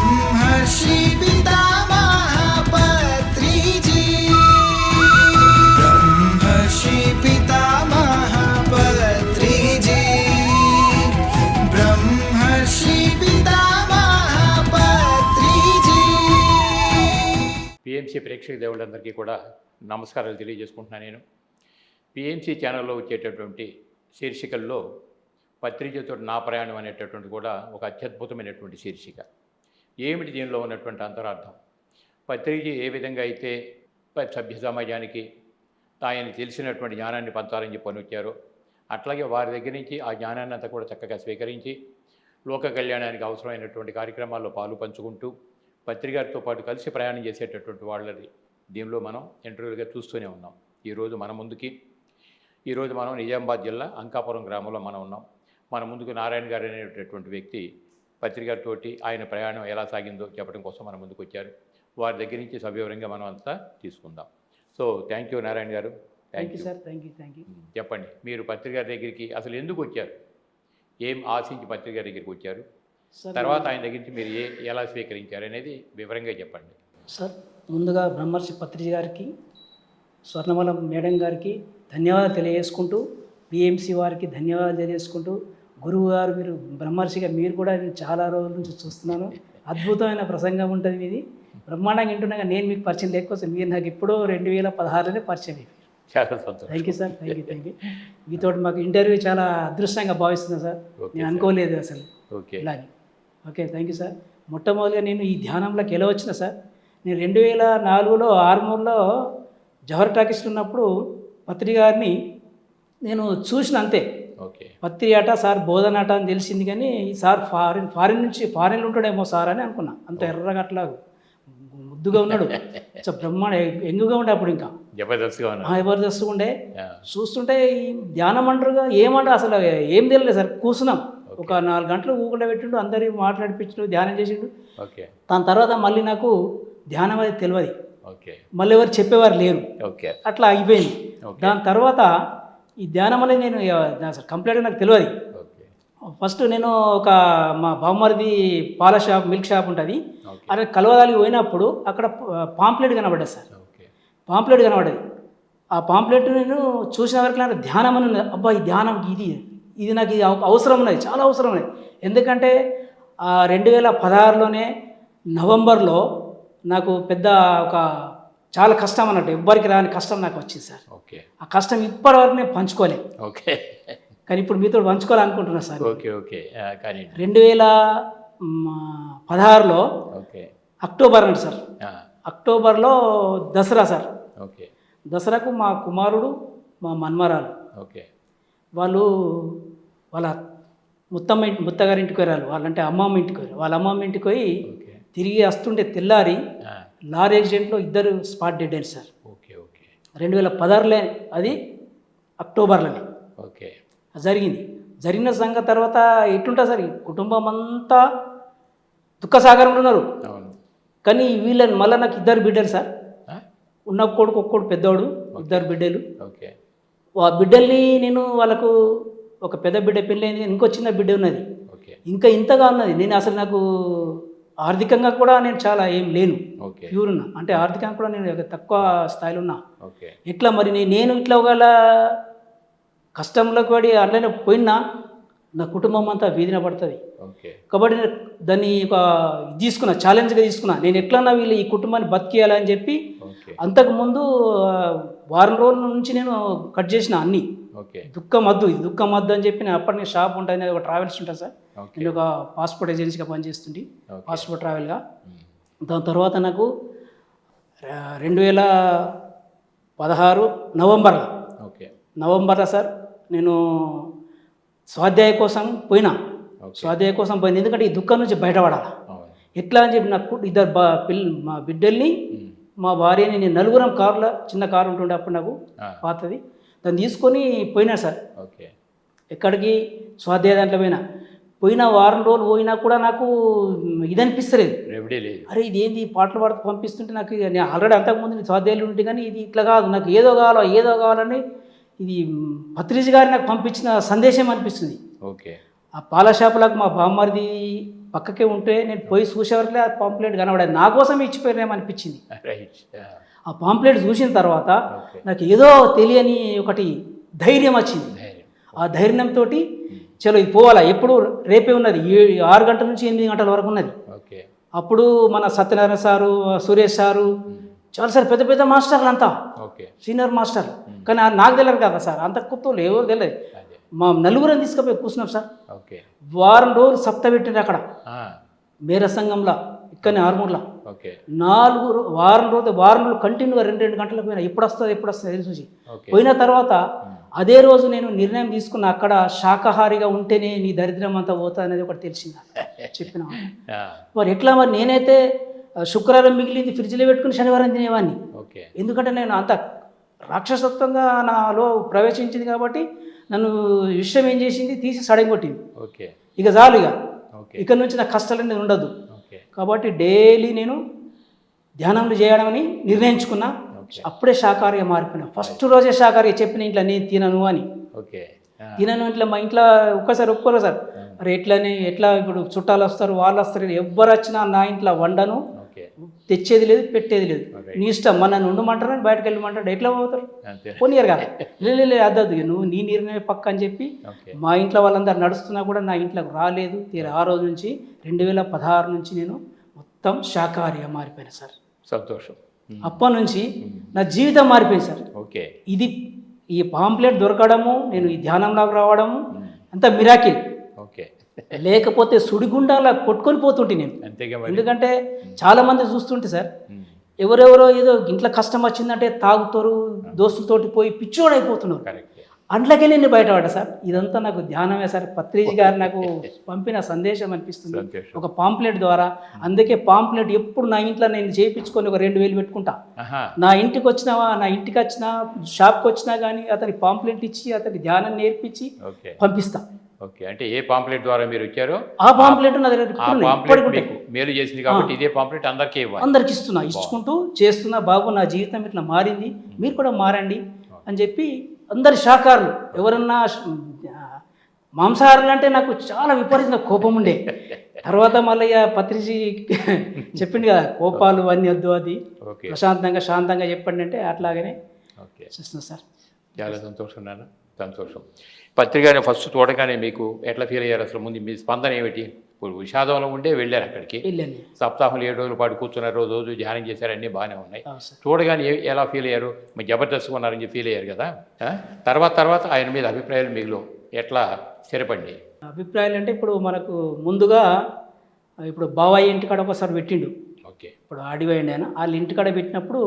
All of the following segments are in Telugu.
ब्रह्मर्षि पितामह पत्रिजी ब्रह्मर्षि पितामह पत्रिजी ब्रह्मर्षि पितामह पत्रिजी పిఎంసి ప్రేక్షక దేవుళ్ళందరికీ కూడా నమస్కారాలు తెలియజేసుకుంటున్నాను. నేను పిఎంసి ఛానల్లో వచ్చేటటువంటి శీర్షికల్లో పత్రిజతో నా ప్రయాణం అనేటటువంటి కూడా ఒక అత్యద్భుతమైనటువంటి శీర్షిక. ఏమిటి దీనిలో ఉన్నటువంటి అంతరార్థం? పత్రిజీ ఏ విధంగా అయితే సభ్య సమాజానికి ఆయన తెలిసినటువంటి జ్ఞానాన్ని పంచాలని చెప్పని వచ్చారో, అట్లాగే వారి దగ్గర నుంచి ఆ జ్ఞానాన్ని అంతా కూడా చక్కగా స్వీకరించి లోక కళ్యాణానికి అవసరమైనటువంటి కార్యక్రమాల్లో పాలు పంచుకుంటూ పత్రిగారితో పాటు కలిసి ప్రయాణం చేసేటటువంటి వాళ్ళది దీనిలో మనం ఇంటర్వ్యూలుగా చూస్తూనే ఉన్నాం. ఈరోజు మనం నిజామాబాద్ జిల్లా అంకాపురం గ్రామంలో మనం ఉన్నాం. మన ముందుకు నారాయణ గారు అనేటటువంటి వ్యక్తి పత్రిగారితోటి ఆయన ప్రయాణం ఎలా సాగిందో చెప్పడం కోసం మన ముందుకు వచ్చారు. వారి దగ్గర నుంచి సవివరంగా మనం అంతా తీసుకుందాం. సో థ్యాంక్ యూ నారాయణ గారు. Thank you sir. Thank you. చెప్పండి, మీరు పత్రిగారి దగ్గరికి అసలు ఎందుకు వచ్చారు? ఏం ఆశించి పత్రిగారి దగ్గరికి వచ్చారు? తర్వాత ఆయన దగ్గర నుంచి మీరు ఎలా స్వీకరించారు అనేది వివరంగా చెప్పండి. సార్, ముందుగా బ్రహ్మర్షి పత్రిజీ గారికి, స్వర్ణమల మేడం గారికి ధన్యవాదాలు తెలియజేసుకుంటూ, పిఎంసి వారికి ధన్యవాదాలు తెలియజేసుకుంటూ, గురువు గారు మీరు బ్రహ్మర్షిగా మీరు కూడా నేను చాలా రోజుల నుంచి చూస్తున్నాను. అద్భుతమైన ప్రసంగం ఉంటుంది మీది. బ్రహ్మాండంగా వింటున్నాగా నేను మీకు పరిచయం లేకపోతే మీరు నాకు ఎప్పుడో 2016లోనే పరిచయం అయిపోయారు. చాలా సంతోషం. Thank you sir. Thank you. మీతో మాకు ఇంటర్వ్యూ చాలా అదృష్టంగా భావిస్తున్నాను సార్. నేను అనుకోలేదు అసలు ఇలాగే. Okay, thank you sir. మొట్టమొదటిగా నేను ఈ ధ్యానంలోకి ఎలా వచ్చిన సార్, నేను 2004లో ఆర్మూర్లో జవహర్ టాకీస్లో ఉన్నప్పుడు పత్రి గారిని నేను చూసిన అంతే. పత్రి ఆట సార్ బోధన ఆట అని తెలిసింది, కానీ సార్ ఫారిన్లో ఉంటాడేమో సార్ అని అనుకున్నా. అంత ఎర్రగా అట్లా ముద్దుగా ఉన్నాడు, బ్రహ్మాండ ఎంగుగా ఉండే అప్పుడు, ఇంకా జబర్దస్త్గా ఉండే. చూస్తుంటే ఈ ధ్యానం అంటారుగా ఏమంటారు అసలు ఏం తెలియలేదు సార్. కూర్చున్నాం ఒక 4 గంటలు ఊకుండా పెట్టిండు, అందరి మాట్లాడిపించు, ధ్యానం చేసిండు. దాని తర్వాత మళ్ళీ నాకు ధ్యానం అది తెలియదు, మళ్ళీ ఎవరు చెప్పేవారు లేరు, అట్లా అయిపోయింది. దాని తర్వాత ఈ ధ్యానం అనేది నేను అసలు కంప్లీట్గా నాకు తెలియదు. ఫస్ట్ నేను ఒక మా బామ్మరిది పాల షాప్, మిల్క్ షాప్ ఉంటుంది, అక్కడ కలవదాలికి పోయినప్పుడు అక్కడ పాంప్లెట్ కనబడ్డది సార్. పాంప్లెట్ కనబడ్డది. ఆ పాంప్లెట్ నేను చూసిన వరకు నాకు ధ్యానం అని ఉన్నది. అబ్బా, ఈ ధ్యానం ఇది నాకు ఇది అవసరం ఉన్నది, చాలా అవసరం ఉన్నది. ఎందుకంటే 2016లోనే నవంబర్లో నాకు పెద్ద ఒక చాలా కష్టం అన్నట్టు, ఎవ్వరికి రాని కష్టం నాకు వచ్చింది సార్. ఆ కష్టం ఇప్పటివరకు నేను పంచుకోలేదు, కానీ ఇప్పుడు మీతో పంచుకోవాలనుకుంటున్నా సార్. 2016లో అక్టోబర్ అండి సార్. అక్టోబర్లో దసరా సార్. దసరాకు మా కుమారుడు, మా మన్మరాలు వాళ్ళు వాళ్ళ ముత్తగారి ఇంటికి వెళ్ళారు. వాళ్ళంటే అమ్మమ్మ ఇంటికి వెళ్ళారు. వాళ్ళ అమ్మమ్మ ఇంటికి పోయి తిరిగి వస్తుంటే తెల్లారి లారీ యాక్సిడెంట్లో 2 స్పాట్ డెడ్ అయ్యారు సార్. 2016లో అది అక్టోబర్లోనే జరిగింది. జరిగిన సంగతి తర్వాత ఎట్లుంటుంది సార్, కుటుంబం అంతా దుఃఖసాగరంలో ఉన్నారు. కానీ వీళ్ళని మళ్ళీ నాకు 2 బిడ్డలు సార్. ఉన్న కొడుకు ఒక్కడు పెద్దోడు, 2 బిడ్డలు. ఆ బిడ్డల్ని నేను వాళ్ళకు ఒక పెద్ద బిడ్డ పెళ్ళైంది, ఇంకో చిన్న బిడ్డ ఉన్నది, ఇంకా ఇంతగా ఉన్నది. నేను అసలు నాకు ఆర్థికంగా కూడా నేను చాలా ఏం లేను, ప్యూర్ ఉన్నా. అంటే ఆర్థికంగా కూడా నేను తక్కువ స్థాయిలో ఉన్నా. ఇట్లా మరి నేను ఇట్లా ఒకవేళ కష్టంలోకి పడి అట్లనే పోయినా నా కుటుంబం అంతా వీధిన పడుతుంది. కాబట్టి నేను దాన్ని ఒక తీసుకున్నా, ఛాలెంజ్గా తీసుకున్నా. నేను ఎట్లన్నా వీళ్ళు ఈ కుటుంబాన్ని బతికేయాలని చెప్పి అంతకుముందు వారం రోజుల నుంచి నేను కట్ చేసిన అన్నీ. దుఃఖమద్దు అని చెప్పి నేను అప్పటి షాప్ ఉంటుంది, ఒక ట్రావెల్స్ ఉంటుంది సార్. నేను ఒక పాస్పోర్ట్ ఏజెన్సీగా పనిచేస్తుంటే, పాస్పోర్ట్ ట్రావెల్గా. దాని తర్వాత నాకు 2016 నవంబర్లో సార్ నేను స్వాధ్యాయ కోసం పోయినా. ఎందుకంటే ఈ దుఃఖం నుంచి బయటపడాలి. ఎట్లా అని చెప్పి నాకు 2 మా బిడ్డల్ని, మా భార్యని, నేను 4 కారులో, చిన్న కారు ఉంటుండే అప్పుడు నాకు పాతది, దాన్ని తీసుకొని పోయినా సార్. ఎక్కడికి స్వాధ్యాయ దాంట్లో పోయిన వారం రోజులు పోయినా కూడా నాకు ఇది అనిపిస్తలేదు. అరే ఇది ఏంది పాటలు పాడుతూ పంపిస్తుంటే నాకు నేను ఆల్రెడీ అంతకుముందు స్వాధ్యాయులు ఉంటే, కానీ ఇది ఇట్లా కాదు, నాకు ఏదో కావాలని ఇది పత్రిజీ గారు నాకు పంపించిన సందేశం అనిపిస్తుంది. ఆ పాల షాపులకు మా బామ్మరిది పక్కకే ఉంటే నేను పోయి చూసేవరకులే ఆ పాంప్లెట్ కనబడేది, నా కోసం ఇచ్చిపోయినేమో అనిపించింది. రైట్. ఆ పాంప్లెట్ చూసిన తర్వాత ఓకే. నాకు ఏదో తెలియని ఒకటి ధైర్యం వచ్చింది. ధైర్యం. ఆ ధైర్యంతో చలో ఇది పోవాలా, ఎప్పుడు రేపే ఉన్నది, 6 గంటల నుంచి 8 గంటల వరకు ఉన్నది. ఓకే. అప్పుడు మన సత్యనారాయణ సారు, సురేష్ సారు, చాలా సార్ పెద్ద పెద్ద మాస్టర్లు అంతా, ఓకే. సీనియర్ మాస్టర్లు. కానీ నాకు తెలియదు కదా సార్, అంత కొత్తలు ఎవరు తెలియదు. అదే. మా నలుగురం తీసుకుపోయి కూర్చున్నాం సార్. ఓకే. వారం రోజులు సప్త పెట్టిండ్రు అక్కడ ఆ, మేర సంఘంలో, ఇక్కడనే ఆర్మూర్లో. ఓకే. వారం రోజులు కంటిన్యూగా 2 గంటలకు పోయినా, ఎప్పుడు వస్తుంది ఎదురు చూసి ఓకే. పోయిన తర్వాత అదే రోజు నేను నిర్ణయం తీసుకున్న, అక్కడ శాకాహారిగా ఉంటేనే నీ దరిద్రం అంతా పోతా అనేది ఒకటి తెలిసింది చెప్పిన. ఆ, మరి ఎట్లా, మరి నేనైతే శుక్రవారం మిగిలింది ఫ్రిడ్జ్లో పెట్టుకుని శనివారం తినేవాడిని. ఓకే. ఎందుకంటే నేను అంత రాక్షసత్వంగా నాలో ప్రవేశించింది కాబట్టి నన్ను విషయం ఏం చేసింది, తీసి సడగొట్టింది. ఓకే. ఇక చాలు, ఇక ఓకే. ఇక నుంచి నాకు కష్టాలనేది ఉండదు. ఓకే. కాబట్టి డైలీ నేను ధ్యానాలు చేయడం అని నిర్ణయించుకున్నా. ఓకే. అప్పుడే శాకాహారిగా మారిపోయినా. ఫస్ట్ రోజే శాకాహారిగా చెప్పిన ఇంట్లో నేను తినను అని. ఓకే. ఆ, తినను ఇంట్లో, మా ఇంట్లో ఒక్కసారి ఒప్పుకోరు సార్. అరే ఎట్లా ఇప్పుడు చుట్టాలు వస్తారు, వాళ్ళు వస్తారు, ఎవ్వరు వచ్చినా నా ఇంట్లో వండను, ఓకే. తెచ్చేది లేదు, పెట్టేది లేదు. Alright. నీ ఇష్టం, మన నన్ను ఉండమంటారు, బయటకు వెళ్ళమంటారు, ఎట్లా పోతారు, అంతే. పోనీయరు కదా. లేదు అద్దద్దు, నువ్వు నీ నిర్ణయం పక్క అని చెప్పి ఓకే. మా ఇంట్లో వాళ్ళందరూ నడుస్తున్నా కూడా నా ఇంట్లోకి రాలేదు. తీరా ఆ రోజు నుంచి 2016 నుంచి నేను మొత్తం శాకాహారిగా మారిపోయాను సార్. సంతోషం. అప్పటి నుంచి నా జీవితం మారిపోయింది సార్. ఓకే. ఇది ఈ పాంప్లెట్ దొరకడము, నేను ఈ ధ్యానంలోకి రావడము అంత మిరాకిల్. ఓకే. లేకపోతే సుడిగుండాలా కొట్టుకొని పోతుంటే నేను. అంతేగా మరి. ఎందుకంటే చాలా మంది చూస్తుంటే సార్, ఉమ్, ఎవరెవరో ఏదో ఇంట్లో కష్టం వచ్చిందంటే తాగుతారు, దోస్తులతోటి పోయి పిచ్చోడు అయిపోతున్నారు. కరెక్ట్. అందులోకెళ్ళి నేను బయటపడ్డా సార్. ఇదంతా నాకు ధ్యానమే సార్. పత్రిజీ గారు నాకు పంపిన సందేశం అనిపిస్తుంది, సంతోషం. ఒక పాంప్లెట్ ద్వారా. అందుకే పాంప్లెట్ ఎప్పుడు నా ఇంట్లో నేను చేయించుకొని ఒక 2000 పెట్టుకుంటా. ఆహా. నా ఇంటికి వచ్చినా షాప్కి వచ్చినా కానీ అతనికి పాంప్లెట్ ఇచ్చి అతనికి ధ్యానం నేర్పించి ఓకే. పంపిస్తా. ఓకే. అంటే ఏ పాంప్లెట్ ద్వారా మీరు వచ్చారో ఆ పాంప్లెట్ నా దగ్గర ఆ పాంప్లెట్ మీకు మేలు చేసింది కాబట్టి ఇదే పాంప్లెట్ అందరికీ ఇవ్వాలి. అందరికి ఇచ్చుకుంటూ చేస్తున్నా. బాబు నా జీవితం ఇట్లా మారింది, మీరు కూడా మారండి అని చెప్పి అందరి శాకాహారులు. ఎవరన్నా మాంసాహారులు అంటే నాకు చాలా విపరీతంగా కోపం ఉండే. తర్వాత మళ్ళీ పత్రిజీ చెప్పింది కదా, కోపాలు అన్నీ వద్దు, అది ఓకే. ప్రశాంతంగా శాంతంగా చెప్పండి అంటే అట్లాగనే ఓకే. చేస్తున్నా సార్. చాలా సంతోషం నాన్న, సంతోషం. పత్రికని ఫస్ట్ చూడగానే మీకు ఎట్లా ఫీల్ అయ్యారు అసలు? ముందు మీ స్పందన ఏమిటి? ఇప్పుడు విషాదంలో ఉండే వెళ్ళారు అక్కడికి, వెళ్ళండి. సప్తాహం 7 రోజుల పాటు కూర్చున్నారు, రోజు ధ్యానం చేశారు, అన్నీ బాగానే ఉన్నాయి. అవును సార్. చూడగానే ఎలా ఫీల్ అయ్యారు? మీరు జబర్దస్త్గా ఉన్నారని చెప్పి ఫీల్ అయ్యారు కదా. తర్వాత ఆయన మీద అభిప్రాయాలు మీకు ఎట్లా స్థిరపడి? అభిప్రాయాలు అంటే ఇప్పుడు మనకు ముందుగా ఇప్పుడు బాబాయ్ ఇంటికాడ ఒకసారి పెట్టిండు. ఓకే. ఇప్పుడు ఆడిపోయిండి ఆయన. వాళ్ళ ఇంటికాడ పెట్టినప్పుడు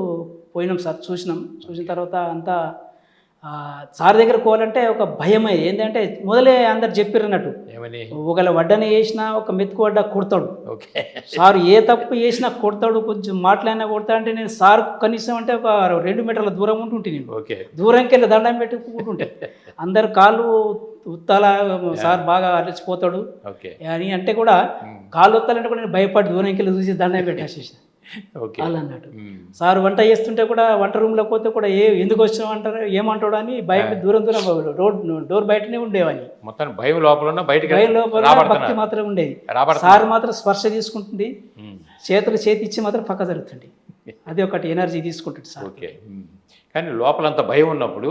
పోయినాం సార్, చూసిన తర్వాత అంతా సార్ దగ్గర పోవాలంటే ఒక భయమే. ఏంటంటే మొదలే అందరు చెప్పారు అన్నట్టు, ఏమని? ఒకవేళ వడ్డన వేసినా ఒక మెతుకు వడ్డ కొడతాడు ఓకే. సార్, ఏ తప్పు చేసినా కొడతాడు, కొంచెం మాట్లాడినా కొడతాడు. అంటే నేను సార్ కనీసం అంటే ఒక 2 మీటర్ల దూరం ఉంటుంటే, నేను ఓకే. దూరంకి వెళ్ళి దండం పెట్టుకుంటుంటే అందరు కాళ్ళు ఉత్తాల, సార్ బాగా అలసిపోతాడు ఓకే. అని అంటే కూడా కాళ్ళు ఉత్తాలంటే కూడా నేను భయపడి దూరంకి వెళ్ళి చూసి దండం పెట్టేసేసి ఓకే. వాళ్ళు అన్నట్టు. సార్ వంట చేస్తుంటే కూడా వంట రూమ్లో పోతే కూడా ఎందుకు వచ్చినావు అంటారు, ఏమంటాడు అని భయం, దూరం డోర్ బయటనే ఉండేవాడిని. మొత్తం భయం లోపల ఉన్న బయటకి భయం లోపల భక్తి మాత్రం ఉండేది. సార్ మాత్రం స్పర్శ తీసుకుంటుంది, చేతి ఇచ్చి మాత్రం పక్క జరుగుతుంది. అది ఒకటి ఎనర్జీ తీసుకుంటుంది సార్. ఓకే. కానీ లోపలంత భయం ఉన్నప్పుడు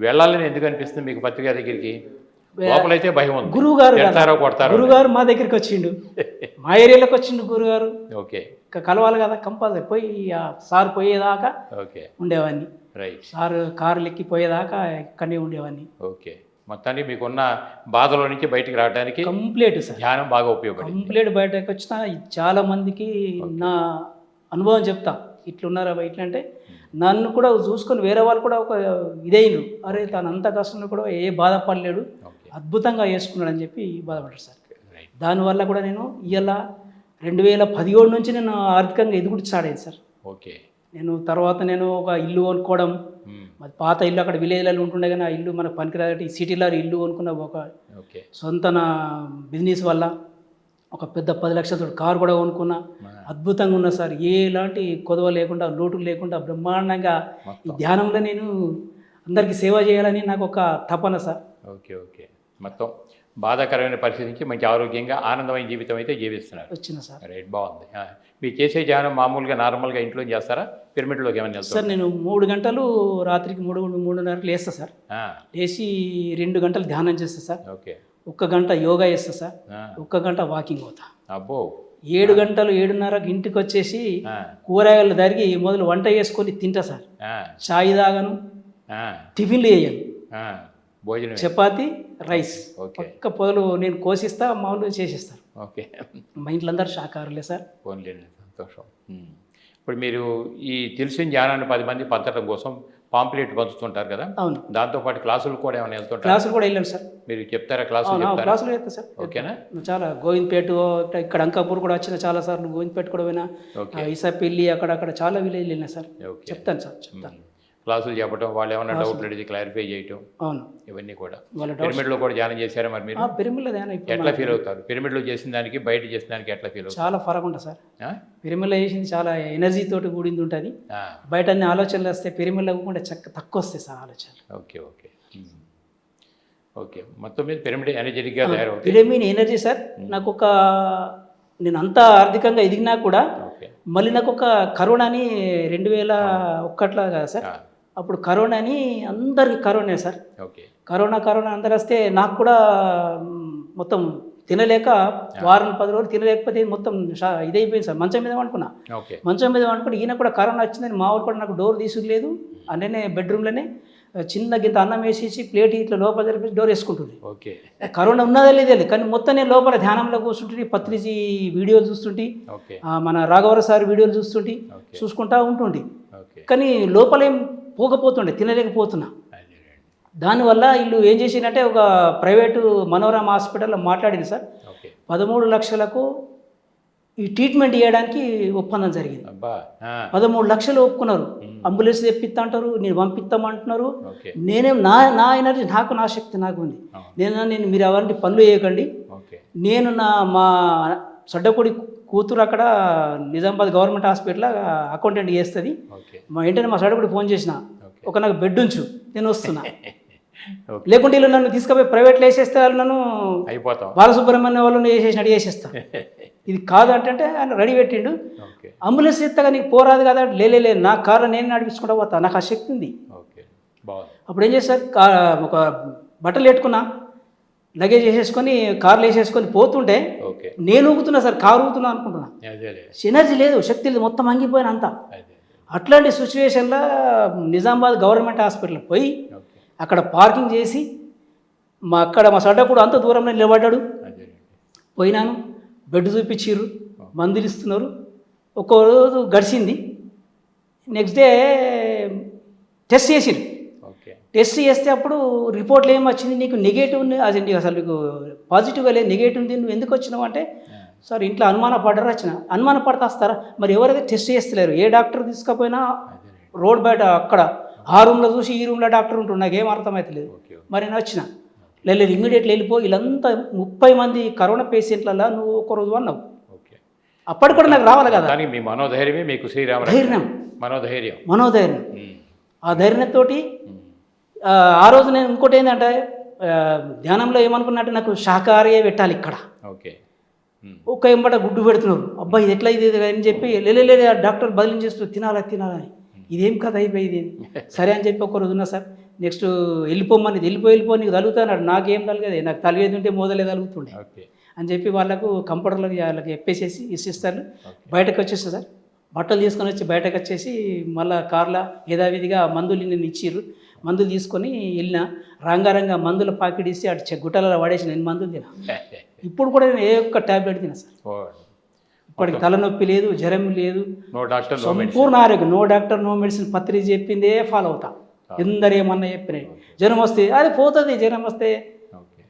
వెళ్ళాలని ఎందుకు అనిపిస్తుంది మీకు పత్రిక దగ్గరికి? లోపలైతే భయం ఉంది, గురువుగారు కొడతారు. గురుగారు మా దగ్గరికి వచ్చిండు, మా ఏరియాలోకి వచ్చిండు గురుగారు. ఓకే. కలవాలి కదా కంపల్సరీ. పోయి సార్ పోయేదాకా ఓకే. ఉండేవాడిని. రైట్. సార్ కారులు ఎక్కిపోయేదాకా ఇక్కడనే ఉండేవాడిని. ఓకే. మొత్తానికి మీకున్న బాధలో నుంచి బయటికి రావడానికి కంప్లీట్ సార్ ధ్యానం బాగా ఉపయోగపడింది. కంప్లీట్ బయటకు వచ్చిన చాలా మందికి నా అనుభవం చెప్తా. ఇట్లున్నారా ఇట్లా అంటే నన్ను కూడా చూసుకొని వేరే వాళ్ళు కూడా ఒక ఇదైనరు, అరే తను అంత కష్టంలో కూడా ఏ బాధపడలేడు, అద్భుతంగా చేసుకున్నాడు అని చెప్పి బాధపడ్డారు సార్. దానివల్ల కూడా నేను ఇలా 2017 నుంచి నేను ఆర్థికంగా ఎదుగుడు స్టార్ట్ అయింది సార్. ఓకే. తర్వాత నేను ఒక ఇల్లు కొనుక్కోవడం, మరి పాత ఇల్లు అక్కడ విలేజ్లలో ఉంటుండే కానీ ఆ ఇల్లు మనకు పనికిరాదు, సిటీలో ఇల్లు కొనుక్కున్న ఒక సొంత నా బిజినెస్ వల్ల ఒక పెద్ద 10 లక్షలతో కారు కూడా కొనుక్కున్నా. అద్భుతంగా ఉన్నా సార్, ఎలాంటి కొదవ లేకుండా, లోటు లేకుండా బ్రహ్మాండంగా ఈ ధ్యానంలో నేను అందరికీ సేవ చేయాలని నాకు ఒక తపన సార్. ఓకే. ఓకే. మొత్తం బాధాకరమైన పరిస్థితి నుంచి మంచి ఆరోగ్యంగా ఆనందమైన జీవితం అయితే జీవిస్తున్నారు. వచ్చిన సార్. రైట్, బాగుంది. మీరు చేసే ధ్యానం మామూలుగా నార్మల్గా ఇంట్లో చేస్తారా? పిరమిడ్లోకి ఏమైనా వెళ్తారా? సార్ నేను 3 గంటలు రాత్రికి 3:30 లేస్తా సార్. లేచి 2 గంటలు ధ్యానం చేస్తా సార్. ఓకే. 1 గంట యోగా చేస్తా సార్. 1 గంట వాకింగ్ పోతా. అబ్బో. 7 గంటలు 7:30కి ఇంటికి వచ్చేసి కూరగాయలు తరిగి మొదలు వంట చేసుకొని తింటా సార్. చాయ్ తాగను, టిఫిన్లు చేయను, భోజనం చపాతి రైస్ ఒక్క పొదలు నేను కోసిస్తా, మామూలుగా చేసేస్తారు. ఓకే. మా ఇంట్లో అందరు శాకాహారులే సార్. పోన్లేండి, సంతోషం. ఇప్పుడు మీరు ఈ తెలిసిన జ్ఞానాన్ని 10 మంది పంచడం కోసం పాంప్లెట్ పంచుతుంటారు కదా? అవును. దాంతోపాటు క్లాసులు కూడా ఏమైనా వెళ్తుంటారు? క్లాసులు కూడా వెళ్ళాను సార్. మీరు చెప్తారా క్లాసులు? క్లాసులు వెళ్తా సార్. ఓకేనా? చాలా గోవిందపేట, ఇక్కడ అంకాపూర్ కూడా వచ్చిన చాలా సార్లు, గోవిందపేట కూడా పోయినా, ఈసాపల్లి అక్కడ చాలా విలేజ్ వెళ్ళినా సార్. చెప్తాను సార్, చెప్తాను. క్లాసులు చెప్పడం, వాళ్ళు ఏమైనా డౌట్లు అడిగి క్లారిఫై చేయటం, అవును, ఇవన్నీ కూడా. పిరమిడ్లో కూడా ధ్యానం చేశారా మరి మీరు? పిరమిడ్లో ధ్యానం ఎట్లా ఫీల్ అవుతారు? పిరమిడ్లో చేసిన దానికి బయట చేసిన దానికి ఎట్లా ఫీల్ అవుతారు? చాలా ఫరక్ ఉంటుంది సార్. పిరమిడ్లో చేసింది చాలా ఎనర్జీ తోటి కూడింది ఉంటుంది. బయట అన్ని ఆలోచనలు వస్తే పిరమిడ్లో కూడా తక్కువ వస్తాయి సార్ ఆలోచనలు. Okay okay okay. మొత్తం మీద పిరమిడ్ ఎనర్జెటిక్గా తయారవుతుంది. Pyramid energy sir. నాకు నేను అంత ఆర్థికంగా ఎదిగినా కూడా మళ్ళీ నాకు ఒక కరోనాని 2001 కదా సార్, అప్పుడు కరోనాని అందరికి కరోనా సార్. కరోనా అందరు వస్తే నాకు కూడా మొత్తం తినలేక వారం 10 రోజులు తినలేకపోతే మొత్తం ఇదైపోయింది సార్. మంచం మీద అనుకున్నా, మంచం మీద అనుకుంటే ఈయన కూడా కరోనా వచ్చిందని మా ఊరు కూడా నాకు డోర్ తీసుకులేదు. అందులోనే బెడ్రూమ్లోనే చిన్న గింత అన్నం వేసేసి ప్లేట్ ఇట్లా లోపల జరిపి డోర్ వేసుకుంటుంది. కరోనా ఉన్నదా లేదే, కానీ మొత్తం నేను లోపల ధ్యానంలో కూర్చుంటుంది, పత్రిజీ వీడియోలు చూస్తుంటే, మన రాఘవర సార్ వీడియోలు చూసుకుంటా ఉంటుండే. కానీ లోపల ఏం పోకపోతుండే, తినలేకపోతున్నా. దానివల్ల వీళ్ళు ఏం చేసిందంటే ఒక ప్రైవేటు మనోరమ హాస్పిటల్లో మాట్లాడింది సార్. 13 లక్షలకు ఈ ట్రీట్మెంట్ చేయడానికి ఒప్పందం జరిగింది. 13 లక్షలు ఒప్పుకున్నారు. అంబులెన్స్ తెప్పిస్తా అంటారు, నేను పంపిస్తామంటున్నారు. నేనేం నా ఎనర్జీ నా శక్తి నాకు ఉంది. నేను మీరు ఎవరికి పనులు చేయకండి, నేను మా సొడ్డపొడి కూతురు అక్కడ నిజామాబాద్ గవర్నమెంట్ హాస్పిటల్లో అకౌంటెంట్ చేస్తుంది. వెంటనే మా సొడ్డపొడి ఫోన్ చేసిన, ఒక నాకు బెడ్ ఉంచు, నేను వస్తున్నా. లేకుంటే వీళ్ళు నన్ను తీసుకుపోయి ప్రైవేట్లో వేసేస్తే వాళ్ళు నన్ను బాలసుబ్రహ్మణ్యం వాళ్ళని వేసేసినట్టు చేసేస్తా. ఇది కాదు అంటే ఆయన రెడీ పెట్టిండు. అంబులెన్స్ ఇస్తాగా నీకు పోరాదు కదా, లే నా కార్లో నేను నడిపించుకుంటా పోతా, నాకు ఆ శక్తి ఉంది. అప్పుడు ఏం చేస్తారు, ఒక బట్టలు పెట్టుకున్నా, లగేజ్ వేసేసుకొని కార్లు వేసేసుకొని పోతుంటే నేను ఊగుతున్నా సార్, కారు ఊగుతున్నా అనుకుంటున్నా. ఎనర్జీ లేదు, శక్తి లేదు, మొత్తం అంగిపోయిన అంతా. అట్లాంటి సిచ్యువేషన్లో నిజామాబాద్ గవర్నమెంట్ హాస్పిటల్ పోయి అక్కడ పార్కింగ్ చేసి మా సడ్డప్పుడు అంత దూరంలో నిలబడ్డాడు. పోయినాను, బెడ్ చూపించారు, మందులు ఇస్తున్నారు. ఒక్కో రోజు గడిచింది. నెక్స్ట్ డే టెస్ట్ చేసిరు. టెస్ట్ చేస్తే అప్పుడు రిపోర్ట్లు ఏం వచ్చింది, నీకు నెగటివ్ అది అసలు నీకు పాజిటివ్గా లేదు, నెగటివ్ ఉంది, నువ్వు ఎందుకు వచ్చినావు అంటే, సార్ ఇంట్లో అనుమాన పడ్డారు. అనుమాన పడతా వస్తారా, మరి ఎవరైతే టెస్ట్ చేస్తలేరు, ఏ డాక్టర్ తీసుకపోయినా రోడ్ బయట అక్కడ ఆ రూమ్లో చూసి ఈ రూమ్లో డాక్టర్ ఉంటుండు, నాకేం అర్థమవుతలేదు. మరి నేను వచ్చిన లేదు ఇమ్మీడియట్లీ వెళ్ళిపో, వీళ్ళంతా 30 మంది కరోనా పేషెంట్లలో నువ్వు ఒకరోజు అన్నావు. అప్పటి కూడా నాకు రావాలి కదా. మీ మనోధైర్యమే మీకు ధైర్యం, మనోధైర్యం. ఆ ధైర్యంతో ఆ రోజు నేను ఇంకోటి ఏంటంటే ధ్యానంలో ఏమనుకున్నట్టు నాకు శాకాహారియే పెట్టాలి ఇక్కడ. ఒక ఎంబట గుడ్డు పెడుతున్నారు, అబ్బాయి ఇది ఎట్లా ఇది అని చెప్పి లేదు డాక్టర్ బదిలించేస్తూ తినాలని. ఇదేం కథ అయిపోయింది. సరే అని చెప్పి ఒక రోజు ఉన్నా సార్. నెక్స్ట్ వెళ్ళిపోమని, వెళ్ళిపో నీకు తలుగుతున్నాడు. నాకేం తలగదు, నాకు తలిగేది ఉంటే మోదలే తలుగుతుండే అని చెప్పి వాళ్ళకు కంప్యూటర్లకు వాళ్ళకి చెప్పేసేసి ఈ సిస్టర్లు బయటకు వచ్చేస్తా సార్. బట్టలు తీసుకొని వచ్చి బయటకు వచ్చేసి మళ్ళీ కార్లో యథావిధిగా మందులు నేను ఇచ్చిర్రు. మందులు తీసుకొని వెళ్ళిన రంగారంగా మందుల పాకెట్ ఇస్తే అటు గుట్టలలో పడేసి నేను మందులు తినా. ఇప్పుడు కూడా నేను ఏ ఒక్క ట్యాబ్లెట్ తినా సార్. ఇప్పటికి తలనొప్పి లేదు, జ్వరం లేదు, సంపూర్ణ ఆరోగ్యం. నో డాక్టర్ నో మెడిసిన్, పత్రిక చెప్పిందే ఫాలో అవుతా. ఎందరు ఏమన్నా చెప్పినాయి. జ్వరం వస్తే అది పోతుంది, జ్వరం వస్తే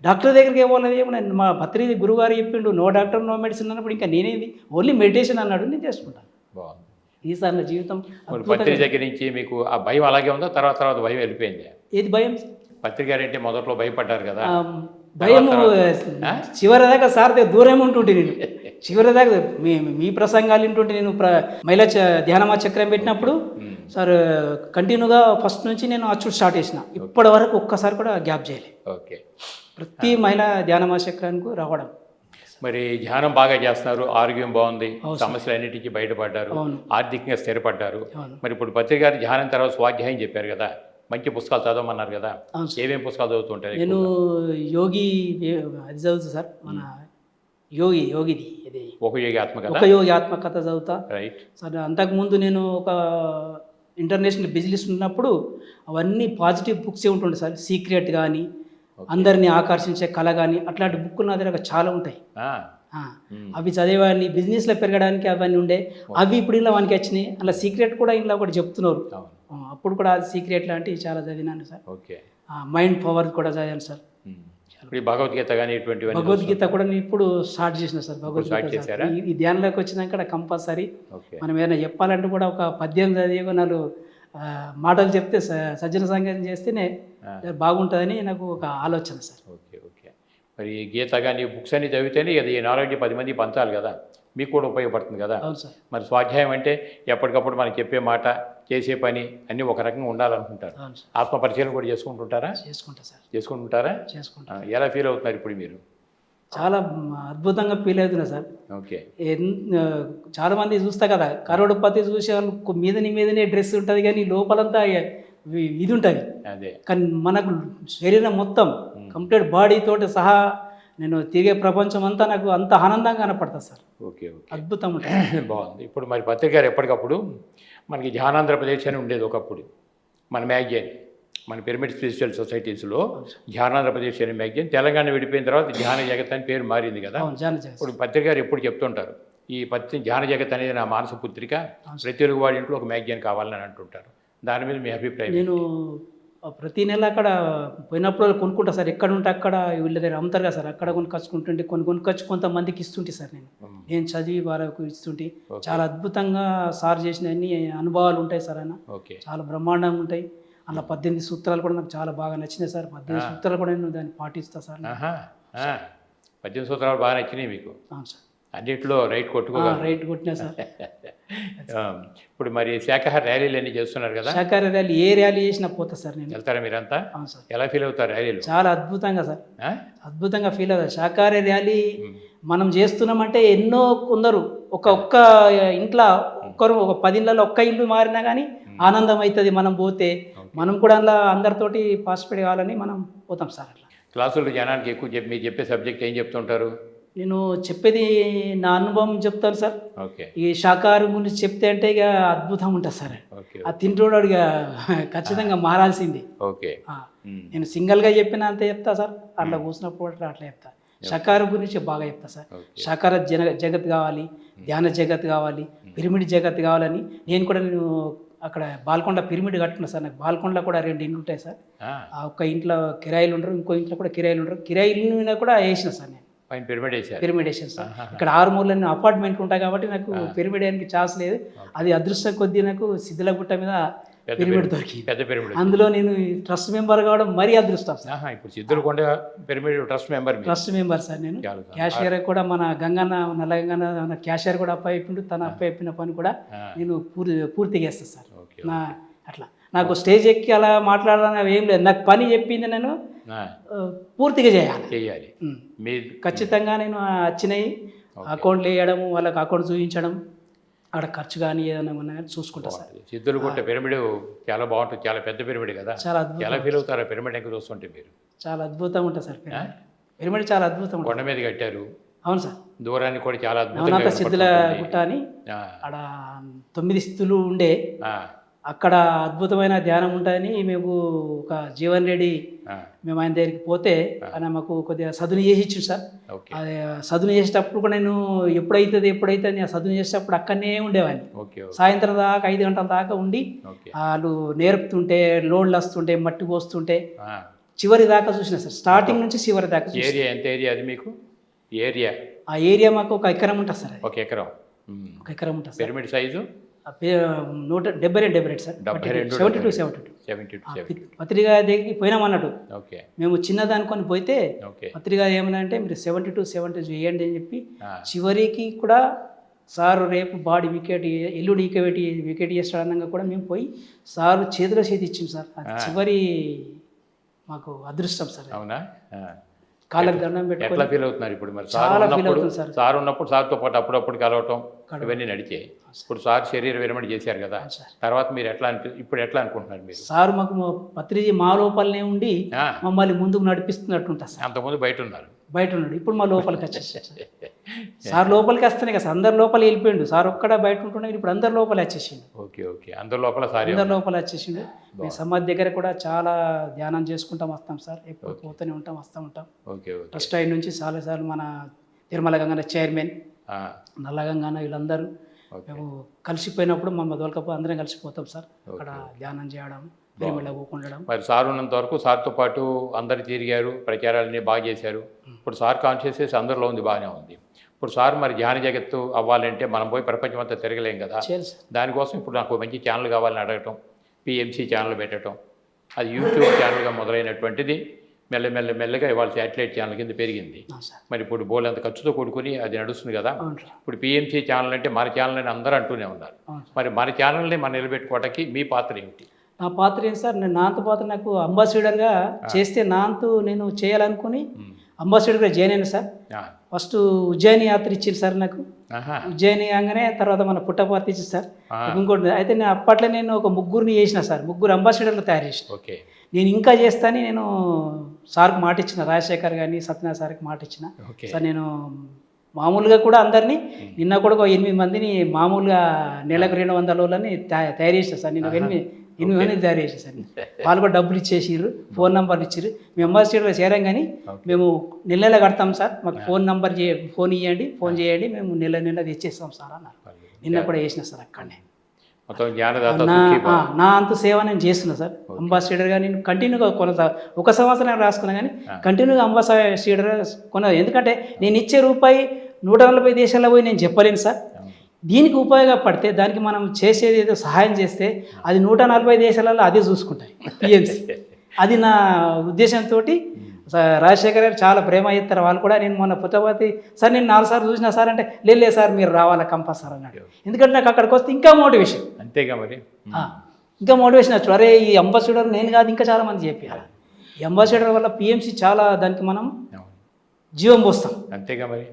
డాక్టర్ దగ్గరికి ఏమోలేదు. ఏమన్నా మా పత్రిక గురుగారు చెప్పిండు నో డాక్టర్ నో మెడిసిన్ అన్నప్పుడు ఇంకా నేనేది ఓన్లీ మెడిటేషన్ అన్నాడు, నేను చేసుకుంటాను. ఈసారి నా జీవితం పత్రిక దగ్గర నుంచి మీకు ఆ భయం అలాగే ఉందా? తర్వాత భయం వెళ్ళిపోయింది? ఏది భయం? పత్రిక అంటే మొదట్లో భయపడ్డారు కదా. భయం చివరి దాకా సార్ దూరం ఉంటుంటే నేను చివరి దాకా మీ ప్రసంగాలు వింటుంటే నేను మహిళా ధ్యానమా చక్రం పెట్టినప్పుడు సార్ కంటిన్యూగా ఫస్ట్ నుంచి నేను అచ్చుడు స్టార్ట్ చేసిన. ఇప్పటి వరకు ఒక్కసారి కూడా గ్యాప్ చేయలేదు. ఓకే. ప్రతి మహిళ ధ్యాన మహాచక్రానికి రావడం. మరి ధ్యానం బాగా చేస్తున్నారు, ఆరోగ్యం బాగుంది, అవును. సమస్యలు అన్నిటికీ బయటపడ్డారు, అవును. ఆర్థికంగా స్థిరపడ్డారు. అవును. మరి ఇప్పుడు పత్రిక గారి ధ్యానం తర్వాత స్వాధ్యాయం చెప్పారు కదా, మంచి పుస్తకాలు చదవమన్నారు కదా, అవును సార్. ఏమేమి పుస్తకాలు చదువుతుంటారు? నేను యోగి అది చదువుతా సార్, మన యోగిది ఇది ఒక యోగి ఆత్మకథ. ఒక యోగి ఆత్మకథ చదువుతా రైట్. సార్. అంతకుముందు నేను ఒక ఇంటర్నేషనల్ బిజినెస్ ఉన్నప్పుడు అవన్నీ పాజిటివ్ బుక్సే ఉంటుండే సార్. సీక్రెట్ కానీ, అందరినీ ఆకర్షించే కళ కానీ, అట్లాంటి బుక్కులు నా దగ్గర చాలా ఉంటాయి. అవి చదివేవాడిని, బిజినెస్లో పెరగడానికి అవన్నీ ఉండే. అవి ఇప్పుడు ఇలా వానికి వచ్చినాయి. అలా సీక్రెట్ కూడా ఇలా ఒకటి చెప్తున్నారు. అప్పుడు కూడా అది సీక్రెట్ లాంటివి చాలా చదివినాను సార్. ఓకే. మైండ్ పవర్ కూడా చదివాను సార్. ఇప్పుడు భగవద్గీత కానీ ఇటువంటివన్నీ భగవద్గీత కూడా నేను ఇప్పుడు స్టార్ట్ చేసిన సార్. భగవద్గీత ఈ ధ్యానంలోకి వచ్చినాక కంపల్సరీ మనం ఏదైనా చెప్పాలంటే కూడా ఒక పద్యం చదివి నాలుగు మాటలు చెప్తే సజ్జన సంగీతం చేస్తేనే బాగుంటుందని నాకు ఒక ఆలోచన సార్. Okay okay. మరి గీత కానీ బుక్స్ అన్ని చదివితేనే అది నాలెడ్జ్ 10 మంది పంచాలి కదా, మీకు కూడా ఉపయోగపడుతుంది కదా. అవును సార్. మరి స్వాధ్యాయం అంటే ఎప్పటికప్పుడు మనకి చెప్పే మాట, చేసే పని అన్నీ ఒక రకంగా ఉండాలనుకుంటారు. అవును సార్. ఆత్మ పరిశీలన కూడా చేసుకుంటుంటారా? చేసుకుంటా సార్. చేసుకుంటుంటారా? చేసుకుంటా. ఎలా ఫీల్ అవుతున్నారు ఇప్పుడు మీరు? చాలా అద్భుతంగా ఫీల్ అవుతున్నా సార్. ఓకే. చాలా మంది చూస్తా కదా, కరోడుపతి చూసే వాళ్ళు మీదనే డ్రెస్ ఉంటుంది కానీ లోపలంతా ఇది ఉంటుంది. అదే. కానీ మనకు శరీరం మొత్తం కంప్లీట్ బాడీ తోటి సహా నేను తిరిగే ప్రపంచం అంతా నాకు అంత ఆనందంగా కనపడుతుంది సార్. Okay okay. అద్భుతం ఉంటుంది. బాగుంది. ఇప్పుడు మరి పత్రిక గారు ఎప్పటికప్పుడు మనకి ధ్యానాంధ్రప్రదేశ్ అని ఉండేది ఒకప్పుడు, మన మ్యాగజైన్, మన పిరమిడ్ స్పిరిచువల్ సొసైటీస్లో ధ్యానాంధ్రప్రదేశ్ అనే మ్యాగజైన్. తెలంగాణ విడిపోయిన తర్వాత ధ్యాన జగత్ అని పేరు మారింది కదా. ఇప్పుడు పత్రిక గారు ఎప్పుడు చెప్తుంటారు, ఈ ధ్యాన జగత్ అనేది నా మానస పుత్రిక, ప్రతి తెలుగు వాడి ఇంట్లో ఒక మ్యాగజైన్ కావాలని అంటుంటారు. దాని మీద మీ అభిప్రాయం? నేను ప్రతి నెల అక్కడ పోయినప్పుడు కొనుక్కుంటా సార్. ఎక్కడ ఉంటే అక్కడ వీళ్ళ దగ్గర అమ్ముతారు కదా సార్, అక్కడ కొనుక్కొచ్చుకుంటుంటే కొనుక్కొచ్చి కొంతమందికి ఇస్తుంటే సార్. నేను చదివి వాళ్ళకు ఇస్తుంటే చాలా అద్భుతంగా సార్ చేసిన అన్ని అనుభవాలు ఉంటాయి సార్. ఆయన చాలా బ్రహ్మాండంగా ఉంటాయి. అలా 18 సూత్రాలు కూడా నాకు చాలా బాగా నచ్చినాయి సార్. 18 సూత్రాలు కూడా నేను దాన్ని పాటిస్తా సార్. 18 సూత్రాలు బాగా నచ్చినాయి మీకు? అవును సార్. అన్నింటిలో రైట్ కొట్టినా సార్. ఇప్పుడు మరి శాఖాహార ర్యాలీలు అన్నీ చేస్తున్నారు కదా? శాఖాహార ర్యాలీ ఏ ర్యాలీ చేసినా పోతా సార్ నేను. వెళ్తారా మీరంతా? అవును సార్. ఎలా ఫీల్ అవుతారు ర్యాలీలు? చాలా అద్భుతంగా సార్, అద్భుతంగా ఫీల్ అవుతారు. శాఖాహార ర్యాలీ మనం చేస్తున్నామంటే ఎన్నో కొందరు ఒక్క ఇంట్లో ఒక 10 ఇళ్ళలో ఒక్క ఇల్లు మారినా కానీ ఆనందం అవుతుంది. మనం పోతే మనం కూడా అలా అందరితోటి పార్టిసిపేట్ కావాలని మనం పోతాం సార్. అట్లా క్లాసులు జనానికి ఎక్కువ మీరు చెప్పే సబ్జెక్ట్ ఏం చెప్తుంటారు? నేను చెప్పేది నా అనుభవం చెప్తాను సార్. ఓకే. ఈ శాకాహారం గురించి చెప్తే అంటే ఇక అద్భుతం ఉంటుంది సార్. ఆ తింటున్నాడు ఇక ఖచ్చితంగా మారాల్సింది. ఓకే. నేను సింగిల్గా చెప్పిన అంతే చెప్తా సార్, అట్లా కూర్చున్నప్పుడు అట్లా చెప్తా. శాకాహారం గురించి బాగా చెప్తా సార్. శాకాహార జగత్ కావాలి, ధ్యాన జగత్ కావాలి, పిరమిడ్ జగత్ కావాలని నేను అక్కడ బాల్కొండ పిరమిడ్ కట్టుకున్నా సార్. నాకు బాల్కొండలో కూడా 2 ఇండ్లు ఉంటాయి సార్. ఒక్క ఇంట్లో కిరాయిలు ఉండరు, ఇంకో ఇంట్లో కూడా కిరాయిలు ఉండరు. కిరాయిల మీద కూడా వేసిన సార్ నేను పిరమిడ్ వేసాను సార్. ఇక్కడ 6 మూలన్నీ అపార్ట్మెంట్లు ఉంటాయి కాబట్టి నాకు పిరమిడ్ వేయడానికి ఛాన్స్ లేదు. అది అదృష్టం కొద్దీ నాకు సిద్ధిలగుట్ట మీద పిరమిడ్ దొరికింది, పెద్ద పిరమిడ్. అందులో నేను ట్రస్ట్ మెంబర్ కావడం మరీ అదృష్టం సార్. ఇప్పుడు సిద్ధిలగుట్ట పిరమిడ్ ట్రస్ట్ మెంబర్ సార్. నేను క్యాషియర్ కూడా మన గంగన్న నల్ల గంగన్న క్యాషియర్ కూడా అప్పయిపోయిండు. తన అప్పయిపోయిన పని కూడా నేను పూర్తిగా చేస్తాను సార్. అట్లా నాకు స్టేజ్ ఎక్కి అలా మాట్లాడాలని ఏం లేదు. నాకు పని చెప్పింది నేను పూర్తిగా చేయాలి. ఖచ్చితంగా నేను వచ్చినాయి అకౌంట్లు వేయడము, వాళ్ళకి అకౌంట్ చూపించడం, అక్కడ ఖర్చు కానీ ఏదైనా కానీ చూసుకుంటా సార్. సిద్ధులగుట్ట పిరమిడ్ చాలా బాగుంటుంది, చాలా పెద్ద పిరమిడ్ కదా. చాలా ఎలా ఫీల్ అవుతారా పిరమిడ్ ఎక్కడ చూస్తుంటే మీరు? చాలా అద్భుతంగా ఉంటుంది సార్. పిరమిడ్ చాలా అద్భుతం. కొండ మీద కట్టారు. అవును సార్. దూరాన్ని కూడా చాలా అద్భుతంగా. సిద్ధులగుట్ట అని అక్కడ 9 స్థితులు ఉండే, అక్కడ అద్భుతమైన ధ్యానం ఉంటుందని మేము ఒక జీవన్ రెడ్డి మేము ఆయన దగ్గరికి పోతే ఆయన మాకు కొద్దిగా సదును చేసి ఇచ్చింది సార్. అది సదును చేసేటప్పుడు కూడా నేను ఎప్పుడైతుంది ఆ సదును చేసేటప్పుడు అక్కడనే ఉండేవాడిని. సాయంత్రం దాకా 5 గంటల దాకా ఉండి వాళ్ళు నేర్పుతుంటే, లోడ్లు వస్తుంటే, మట్టి పోస్తుంటే చివరి దాకా చూసిన సార్. స్టార్టింగ్ నుంచి చివరి దాకా. ఏరియా ఎంత ఏరియా అది మీకు? ఆ ఏరియా మాకు 1 ఎకరం ఉంటుంది సార్. 1 ఎకరం. 1 ఎకరం ఉంటుంది. Pyramid size 172 sir. 72 పత్రిక దగ్గరికి పోయినామన్నట్టు. మేము చిన్నదానుకొని పోతే పత్రిక ఏమన్నా అంటే మీరు 72 చేయండి అని చెప్పి చివరికి కూడా సార్ రేపు బాడీ ఎల్లుడి వికెట్ చేస్తాడనగా కూడా మేము పోయి సార్ చేతిలో చేతి ఇచ్చింది సార్. అది చివరి మాకు అదృష్టం సార్. అవునా? కాళ్ళకి దండం పెట్టుకొని ఎట్లా ఫీల్ అవుతున్నారు ఇప్పుడు మరి? సార్ చాలా ఫీల్ ఉన్నప్పుడు అవుతుంది సార్. సార్ ఉన్నప్పుడు సార్తో పాటు అప్పుడప్పుడు కలవటం ఇవన్నీ నడిచాయి. ఇప్పుడు సార్ శరీర విరమణ చేశారు కదా, సార్. తర్వాత మీరు ఇప్పుడు ఎట్లా అనుకుంటున్నారు మీరు? సార్ మాకు పత్రిజీ మా లోపలనే ఉండి ఆ, మమ్మల్ని ముందుకు నడిపిస్తున్నట్టు ఉంటుంది సార్. అంతకుముందు బయట ఉన్నారు. బయట ఉన్నాడు, ఇప్పుడు మా లోపలికి వచ్చేసాడు సార్. లోపలికి వస్తేనే కదా సార్, అందరు లోపల వెళ్ళిపోయిండు సార్. ఒక్కడ బయట ఉంటున్నాడు, ఇప్పుడు అందరు లోపల వచ్చేసిండు. ఓకే ఓకే, అందరి లోపల సార్ అందరు లోపల వచ్చేసిండు. మేము సమాధి దగ్గర కూడా చాలా ధ్యానం చేసుకుంటాం వస్తాం సార్. ఎప్పుడు పోతూనే ఉంటాం, వస్తూ ఉంటాం. Okay okay. ట్రస్ట్ అయిన నుంచి చాలాసార్లు మన తిరుమల గంగన్న చైర్మన్, ఆ, నల్ల గంగన్న వీళ్ళందరూ మేము కలిసిపోయినప్పుడు మమ్మల్ని దొరకపోతే అందరం కలిసిపోతాం సార్. అక్కడ ధ్యానం చేయడం, తిరుమల ఉండడం. మరి సార్ ఉన్నంత వరకు సార్తో పాటు అందరు తిరిగారు, ప్రచారాలన్నీ బాగా చేశారు. ఇప్పుడు సార్ కాన్షియస్నెస్ అందరిలో ఉంది, బాగానే ఉంది. ఇప్పుడు సార్ మరి ధ్యాన జగత్తు అవ్వాలంటే మనం పోయి ప్రపంచం అంతా తిరగలేం కదా. చేయాలి సార్. దానికోసం ఇప్పుడు నాకు మంచి ఛానల్ కావాలని అడగటం, పిఎంసి ఛానల్ పెట్టడం, అది యూట్యూబ్ ఛానల్గా మొదలైనటువంటిది మెల్లగా ఇవాళ శాటిలైట్ ఛానల్ కింద పెరిగింది. అవును సార్. మరి ఇప్పుడు బోల్ అంత ఖర్చుతో కూడుకుని అది నడుస్తుంది కదా. అవును సార్. ఇప్పుడు పిఎంసి ఛానల్ అంటే మన ఛానల్ అని అందరూ అంటూనే ఉన్నారు. అవును సార్. మరి మన ఛానల్ని మనం నిలబెట్టుకోవటానికి మీ పాత్ర ఏమిటి? నా పాత్ర ఏంటి సార్? నేను నాంతు పాత్ర నాకు అంబాసిడర్గా చేస్తే నాంతు నేను చేయాలనుకుని అంబాసిడర్గా జాయిన్ అయినా సార్. ఆ, ఫస్ట్ ఉజ్జయిని యాత్ర ఇచ్చింది సార్ నాకు. ఆహా, ఉజ్జయిని కాగానే తర్వాత మన పుట్టపర్తి ఇచ్చింది సార్. ఆ, ఇంకోటి అయితే నేను అప్పట్లో నేను ఒక ముగ్గురిని చేసిన సార్, ముగ్గురు అంబాసిడర్లు తయారు చేసిన. ఓకే నేను ఇంకా చేస్తానని నేను సార్కి మాట ఇచ్చిన, రాజశేఖర్ కానీ సత్యనారాయణ సార్కి మాట ఇచ్చిన. ఓకే. సార్ నేను మామూలుగా కూడా అందరినీ నిన్న కూడా ఒక 8 మందిని మామూలుగా నెలకు 200 రోజులని తయారు చేసిన సార్. నేను 8 మందిని తయారు చేసిన సార్. వాళ్ళు కూడా డబ్బులు ఇచ్చేసిర్రు, ఫోన్ నెంబర్లు ఇచ్చిర్రు. మేము అంబాసిడర్లో చేరాం కానీ మేము నెల కడతాం సార్, మాకు ఫోన్ ఇవ్వండి, ఫోన్ చేయండి, మేము నెల తెచ్చేస్తాం సార్ అన్నారు. నిన్న కూడా చేసిన సార్ అక్కడనే. మొత్తం జ్ఞానదాత నా అంత సేవ నేను చేస్తున్నా సార్. అంబాసిడర్గా నేను కంటిన్యూగా ఒక సంవత్సరం రాసుకున్నా కానీ కంటిన్యూగా అంబాసిడర్ ఎందుకంటే నేను ఇచ్చే రూపాయి 140 దేశాల్లో పోయి నేను చెప్పలేను సార్. దీనికి ఉపయోగపడితే దానికి మనం చేసేది ఏదో సహాయం చేస్తే అది 140 దేశాలలో అదే చూసుకుంటాయి పిఎంసి. అది నా ఉద్దేశంతో రాజశేఖర్ గారు చాలా ప్రేమ ఇస్తారు వాళ్ళు కూడా. నేను మొన్న పుట్టపర్తి సార్ నేను 4 సార్లు చూసినా సార్ అంటే లేదు సార్ మీరు రావాలా కంపల్సరీ అన్నాడు. ఎందుకంటే నాకు అక్కడికి వస్తే ఇంకా మోటివేషన్, అంతేగా మరి. ఇంకా మోటివేషన్ వచ్చు. అరే ఈ అంబాసిడర్ నేను కాదు ఇంకా చాలామంది చెప్పారు. ఈ అంబాసిడర్ వల్ల పిఎంసి చాలా దానికి మనం జీవం పోస్తాం. అంతేగా మరి.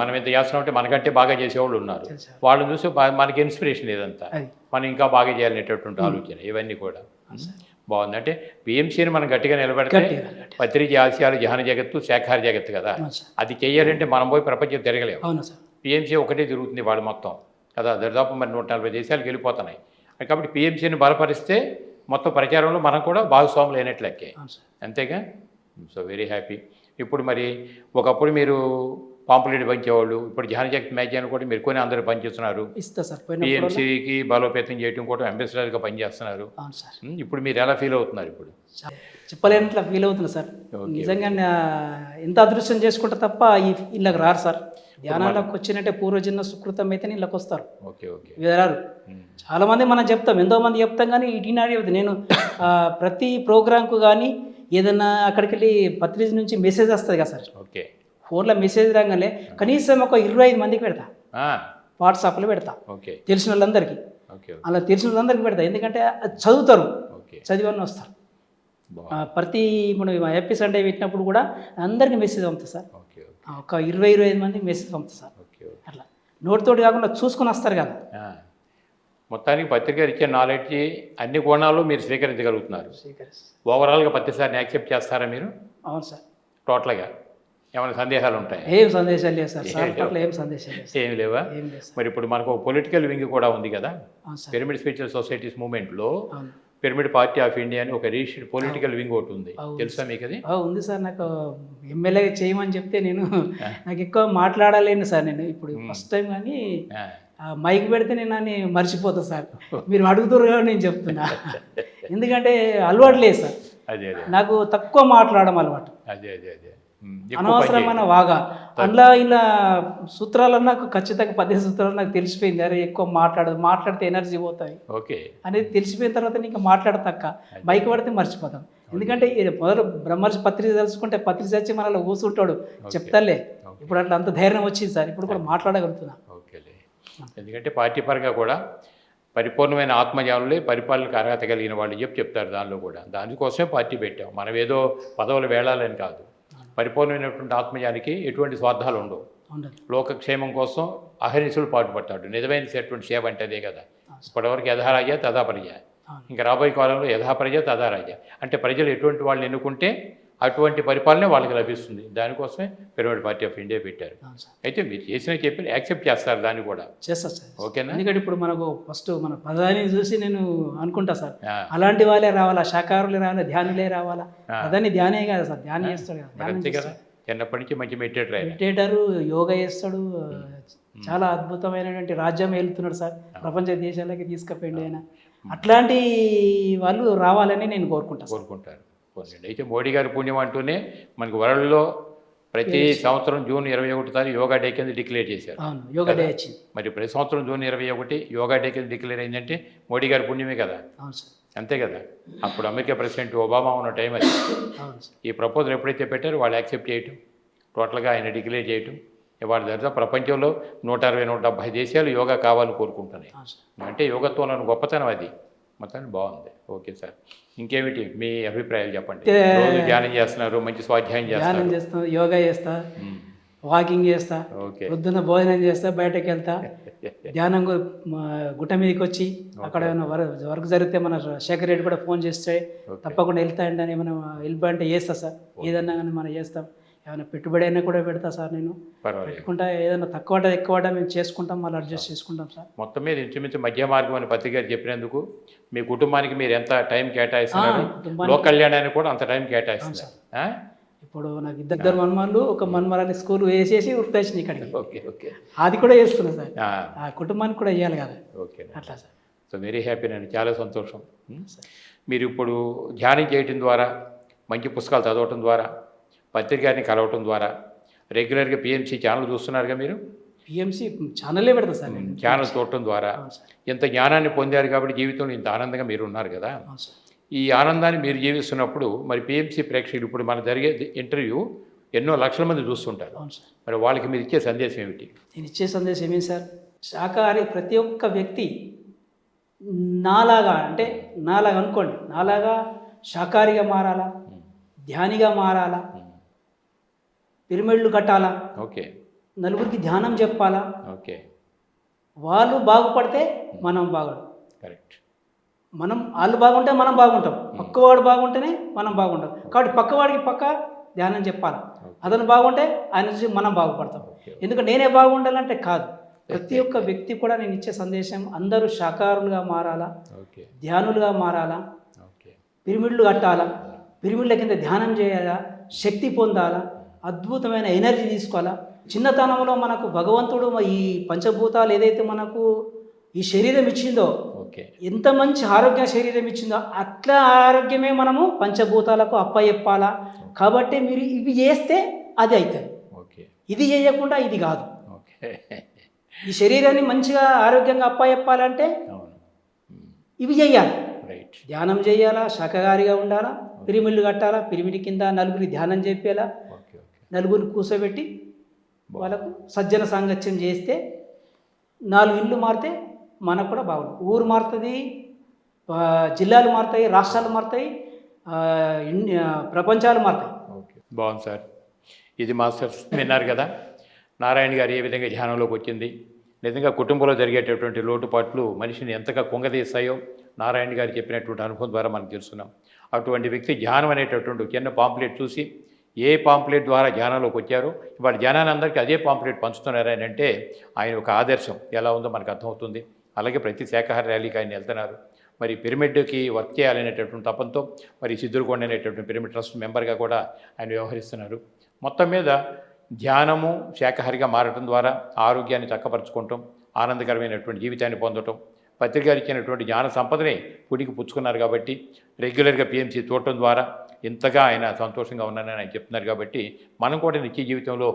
మనం ఎంత చేస్తున్నాం అంటే మనకంటే బాగా చేసేవాళ్ళు ఉన్నారు, వాళ్ళని చూసి మనకి ఇన్స్పిరేషన్ లేదంతా, మనం ఇంకా బాగా చేయాలనేటటువంటి ఆలోచన ఇవన్నీ కూడా బాగుంది. అంటే పిఎంసీని మనం గట్టిగా నిలబెడితే పత్రిజీ ఆశయాలు ధ్యాన జగత్తు శాఖాహార జగత్తు కదా, అది చేయాలంటే మనం పోయి ప్రపంచం తిరగలేము. పిఎంసీ ఒకటే తిరుగుతుంది వాళ్ళు మొత్తం కదా, దాదాపు మరి 140 దేశాలకు వెళ్ళిపోతున్నాయి. కాబట్టి పిఎంసీని బలపరిస్తే మొత్తం ప్రచారంలో మనం కూడా భాగస్వాములు అయినట్లెక్కే. అంతేగా. So very happy. ఇప్పుడు మరి ఒకప్పుడు మీరు పాంపులెట్ పంచేవాళ్ళు, ఇప్పుడు ధ్యాన జగత్ మ్యాగజైన్ కూడా మీరు కొని అందరూ పనిచేస్తున్నారు. పిఎంసీకి బలోపేతం చేయడం కూడా అంబాసిడర్గా పనిచేస్తున్నారు. ఇప్పుడు మీరు ఎలా ఫీల్ అవుతున్నారు? ఇప్పుడు చెప్పలేనట్లా ఫీల్ అవుతున్నా సార్. నిజంగా ఎంత అదృష్టం చేసుకుంటే తప్ప ఇళ్ళకి రారు సార్. ధ్యానాలకు వచ్చినట్టే పూర్వజన్మ సుకృతం అయితే ఇళ్ళకి వస్తారు. Okay okay. రారు. చాలామంది మనం చెప్తాం, ఎంతోమంది చెప్తాం కానీ ఈనాడు చెప్తాను నేను. ప్రతి ప్రోగ్రాంకు కానీ ఏదైనా అక్కడికి వెళ్ళి పత్రిక నుంచి మెసేజ్ వస్తుంది కదా సార్. ఓకే. ఫోన్లో మెసేజ్ రాగానే కనీసం ఒక 25 మందికి పెడతా, వాట్సాప్లో పెడతా, తెలిసిన వాళ్ళందరికీ. అలా తెలిసిన వాళ్ళందరికీ పెడతా, ఎందుకంటే చదువుతారు, చదివన్నీ వస్తారు. ప్రతి మనం హ్యాపీ సండే పెట్టినప్పుడు కూడా అందరికీ మెసేజ్ పంపుతా సార్. ఒక 20-25 మందికి మెసేజ్ పంపుతా సార్. అట్లా నోటితోటి కాకుండా చూసుకొని వస్తారు కదా. మొత్తానికి పత్రిక ఇచ్చే నాలెడ్జ్ అన్ని కోణాలు మీరు స్వీకరించగలుగుతున్నారు. ఓవరాల్గా పత్రికని యాక్సెప్ట్ చేస్తారా మీరు? అవును సార్. టోటల్గా ఏమైనా సందేహాలు ఉంటాయి? ఏం సందేశాలు లేదు సార్. ఏం సందేశాలు ఏం లేవా? మరి ఇప్పుడు మనకు ఒక పొలిటికల్ వింగ్ కూడా ఉంది కదా, పిరమిడ్ స్పిరిచువల్ సొసైటీస్ మూవ్మెంట్లో పిరమిడ్ పార్టీ ఆఫ్ ఇండియా అని ఒక రిజిస్టర్డ్ పొలిటికల్ వింగ్ ఒకటి ఉంది, తెలుసా మీకు? అది ఉంది సార్. నాకు ఎమ్మెల్యే చేయమని చెప్తే నాకు ఎక్కువ మాట్లాడలేను సార్. నేను ఇప్పుడు ఫస్ట్ టైం కానీ మైక్ పెడితే నేను అని మర్చిపోతా సార్. మీరు అడుగుతారు కాబట్టి నేను చెప్తున్నా, ఎందుకంటే అలవాటు లేదు సార్. నాకు తక్కువ మాట్లాడడం అలవాటు. అనవసరమైన వాగా అందులో ఇలా సూత్రాలు నాకు ఖచ్చితంగా 10 సూత్రాలు నాకు తెలిసిపోయింది. అరే ఎక్కువ మాట్లాడితే ఎనర్జీ పోతాయి అనేది తెలిసిపోయిన తర్వాత ఇంకా మాట్లాడతక్క మైక్ పడితే మర్చిపోతాం. ఎందుకంటే మొదలు బ్రహ్మర్షి పత్రిక తెలుసుకుంటే పత్రిక వచ్చి మనలో కూర్చుంటాడు చెప్తాలే. ఇప్పుడు అట్లా అంత ధైర్యం వచ్చింది సార్, ఇప్పుడు కూడా మాట్లాడగలుగుతున్నా. ఎందుకంటే పార్టీ పరంగా కూడా పరిపూర్ణమైన ఆత్మజ్ఞానులే పరిపాలనకు అర్హత కలిగిన వాళ్ళు చెప్తారు దానిలో కూడా. దానికోసమే పార్టీ పెట్టాం. మనం ఏదో పదవులు వేళాలని కాదు, పరిపూర్ణమైనటువంటి ఆత్మజ్ఞానికి ఎటువంటి స్వార్థాలు ఉండవు. ఉండదు. లోకక్షేమం కోసం అహర్నిశలు పాటుపడతాడు. నిజమైనటువంటి సేవ అంటే అదే కదా. ఇప్పటివరకు యథారాజ్య తథాపర్య, ఇంకా రాబోయే కాలంలో యథాపర్య తథారాజ్య. అంటే ప్రజలు ఎటువంటి వాళ్ళని ఎన్నుకుంటే అటువంటి పరిపాలన వాళ్ళకి లభిస్తుంది. దానికోసమే పిరమిడ్ పార్టీ ఆఫ్ ఇండియా పెట్టారు. అయితే మీరు చేసిన చెప్పి యాక్సెప్ట్ చేస్తారు దాన్ని కూడా. చేస్తా సార్. ఓకేనా? ఎందుకంటే ఇప్పుడు మనకు ఫస్ట్ మన ప్రధాని చూసి నేను అనుకుంటా సార్, అలాంటి వాళ్ళే రావాలా, శాకాహారులే రావాలా, ధ్యానులే రావాలా. ప్రధాని ధ్యానే కదా సార్, ధ్యానం చేస్తాడు కదా. అంతే కదా, చిన్నప్పటి నుంచి మంచి మెడిటేటరు, యోగా చేస్తాడు. చాలా అద్భుతమైనటువంటి రాజ్యం వెళ్తున్నాడు సార్, ప్రపంచ దేశాలకి తీసుకుపోయింది ఆయన. అట్లాంటి వాళ్ళు రావాలని నేను కోరుకుంటారు. అయితే మోడీ గారి పుణ్యం అంటూనే మనకు వరల్డ్లో ప్రతి సంవత్సరం జూన్ 21 తారీఖు యోగా డే కింద డిక్లేర్ చేశారు. యోగా డే వచ్చింది. మరి ప్రతి సంవత్సరం జూన్ 21 యోగా డే కింద డిక్లేర్ అయిందంటే మోడీ గారి పుణ్యమే కదా. అంతే కదా. అప్పుడు అమెరికా ప్రెసిడెంట్ ఒబామా ఉన్న టైం అది. ఈ ప్రపోజల్ ఎప్పుడైతే పెట్టారో వాళ్ళు యాక్సెప్ట్ చేయటం, టోటల్గా ఆయన డిక్లేర్ చేయటం. ఇవాళ దగ్గర ప్రపంచంలో 160-170 దేశాలు యోగా కావాలని కోరుకుంటున్నాయి. అంటే యోగత్వంలో గొప్పతనం అది. మొత్తాన్ని బాగుంది. ఓకే సార్, ఇంకేమిటి మీ అభిప్రాయాలు చెప్పండి. రోజు ధ్యానం చేస్తున్నారు, మంచి స్వాధ్యాయం చేస్తాం, యోగా చేస్తా, వాకింగ్ చేస్తా, పొద్దున్న భోజనం చేస్తా, బయటకు వెళ్తా, ధ్యానం గుట్ట మీదకి వచ్చి అక్కడ ఏమైనా వర్క్ జరిగితే మన శేఖర్ రెడ్డి కూడా ఫోన్ చేస్తే తప్పకుండా వెళ్తాయండి అని ఏమైనా వెళ్ళిపోయింటే చేస్తా సార్. ఏదన్నా కానీ మనం చేస్తాం. ఏమైనా పెట్టుబడి అయినా కూడా పెడతా సార్. నేను పెట్టుకుంటా, ఏదైనా తక్కువ ఎక్కువ మేము చేసుకుంటాం, మళ్ళీ అడ్జస్ట్ చేసుకుంటాం సార్. మొత్తం మీద ఇంచుమించు మధ్య మార్గం అని పత్రిక గారు చెప్పినందుకు మీ కుటుంబానికి మీరు ఎంత టైం కేటాయిస్తున్నారు, లోక కళ్యాణానికి కూడా అంత టైం కేటాయిస్తున్నారు. ఇప్పుడు నాకు ఇద్దరు మన్మరాలు, ఒక మన్మరాలు స్కూల్ వేసేసి ఉరికేసింది ఇక్కడికి. ఓకే, అది కూడా చేస్తున్నా సార్. ఆ కుటుంబానికి కూడా వేయాలి కదా. ఓకే, అట్లా సార్. సో వెరీ హ్యాపీ అండి, చాలా సంతోషం. మీరు ఇప్పుడు ధ్యానం చేయటం ద్వారా, మంచి పుస్తకాలు చదవటం ద్వారా, పత్రికని కలవటం ద్వారా, రెగ్యులర్గా పిఎంసి ఛానల్ చూస్తున్నారుగా మీరు. పిఎంసి ఛానల్లే పెడతా సార్. ఛానల్ చూడటం ద్వారా ఇంత జ్ఞానాన్ని పొందారు కాబట్టి జీవితంలో ఇంత ఆనందంగా మీరు ఉన్నారు కదా. ఈ ఆనందాన్ని మీరు జీవిస్తున్నప్పుడు మరి పిఎంసి ప్రేక్షకులు ఇప్పుడు మన జరిగే ఇంటర్వ్యూ ఎన్నో లక్షల మంది చూస్తుంటారు. మరి వాళ్ళకి మీరు ఇచ్చే సందేశం ఏమిటి? నేను ఇచ్చే సందేశం ఏమి సార్, శాకాహారి ప్రతి ఒక్క వ్యక్తి నాలాగా, అంటే నాలాగా అనుకోండి, నాలాగా శాకాహారిగా మారాలా, ధ్యానిగా మారాలా, పిరమిడ్లు కట్టాలా, ఓకే, నలుగురికి ధ్యానం చెప్పాలా. ఓకే, వాళ్ళు బాగుపడితే మనం బాగుంటాం. కరెక్ట్. వాళ్ళు బాగుంటే మనం బాగుంటాం, పక్కవాడు బాగుంటేనే మనం బాగుంటాం. కాబట్టి పక్కవాడికి పక్క ధ్యానం చెప్పాలి. అతను బాగుంటే ఆయన నుంచి మనం బాగుపడతాం. ఎందుకంటే నేనే బాగుండాలంటే కాదు, ప్రతి ఒక్క వ్యక్తి కూడా నేను ఇచ్చే సందేశం అందరూ శాకాహారులుగా మారాలా, ధ్యానులుగా మారాలా, పిరమిడ్లు కట్టాలా, పిరమిడ్ల కింద ధ్యానం చేయాలా, శక్తి పొందాలా, అద్భుతమైన ఎనర్జీ తీసుకోవాలా. చిన్నతనంలో మనకు భగవంతుడు ఈ పంచభూతాలు ఏదైతే మనకు ఈ శరీరం ఇచ్చిందో, ఎంత మంచి ఆరోగ్య శరీరం ఇచ్చిందో అట్లా ఆరోగ్యమే మనము పంచభూతాలకు అప్పచెప్పాలా. కాబట్టి మీరు ఇవి చేస్తే అది అవుతుంది, ఇది చేయకుండా ఇది కాదు. ఈ శరీరాన్ని మంచిగా ఆరోగ్యంగా అప్పచెప్పాలంటే ఇవి చేయాలి. ధ్యానం చేయాలా, శాకాహారిగా ఉండాలా, పిరమిడ్లు కట్టాలా, పిరమిడ్ కింద నలుగురికి ధ్యానం చెప్పేలా, నలుగురిని కూర్చోబెట్టి వాళ్ళకు సజ్జన సాంగత్యం చేస్తే 4 ఇళ్ళు మారితే మనకు కూడా బాగుంటుంది. ఊరు మారుతుంది, జిల్లాలు మారుతాయి, రాష్ట్రాలు మారుతాయి, ప్రపంచాలు మారుతాయి. ఓకే, బాగుంది సార్. ఇది మాస్టర్స్ విన్నారు కదా, నారాయణ గారు ఏ విధంగా ధ్యానంలోకి వచ్చింది. నిజంగా కుటుంబంలో జరిగేటటువంటి లోటుపాట్లు మనిషిని ఎంతగా కుంగదీస్తాయో నారాయణ గారు చెప్పినటువంటి అనుభవం ద్వారా మనం తెలుస్తున్నాం. అటువంటి వ్యక్తి ధ్యానం అనేటటువంటి చిన్న పాంప్లెట్ చూసి ఏ పాంప్లెట్ ద్వారా ధ్యానంలోకి వచ్చారో ఇవాళ ధ్యానాన్ని అందరికీ అదే పాంప్లెట్ పంచుతున్నారు. ఆయన అంటే ఆయన ఒక ఆదర్శం ఎలా ఉందో మనకు అర్థమవుతుంది. అలాగే ప్రతి శాఖాహార ర్యాలీకి ఆయన వెళ్తున్నారు. మరి పిరమిడ్కి వర్క్ చేయాలనేటటువంటి తపంతో మరి సిద్ధులకొండ అనేటటువంటి పిరమిడ్ ట్రస్ట్ మెంబర్గా కూడా ఆయన వ్యవహరిస్తున్నారు. మొత్తం మీద ధ్యానము శాఖాహారిగా మారటం ద్వారా ఆరోగ్యాన్ని చక్కపరచుకోవటం, ఆనందకరమైనటువంటి జీవితాన్ని పొందటం, పత్రికలు ఇచ్చినటువంటి జ్ఞాన సంపదని పుడికి పుచ్చుకున్నారు. కాబట్టి రెగ్యులర్గా పిఎంసి చూడటం ద్వారా ఇంతగా ఆయన సంతోషంగా ఉన్నారని ఆయన చెప్తున్నారు. కాబట్టి మనం కూడా నిత్య జీవితంలో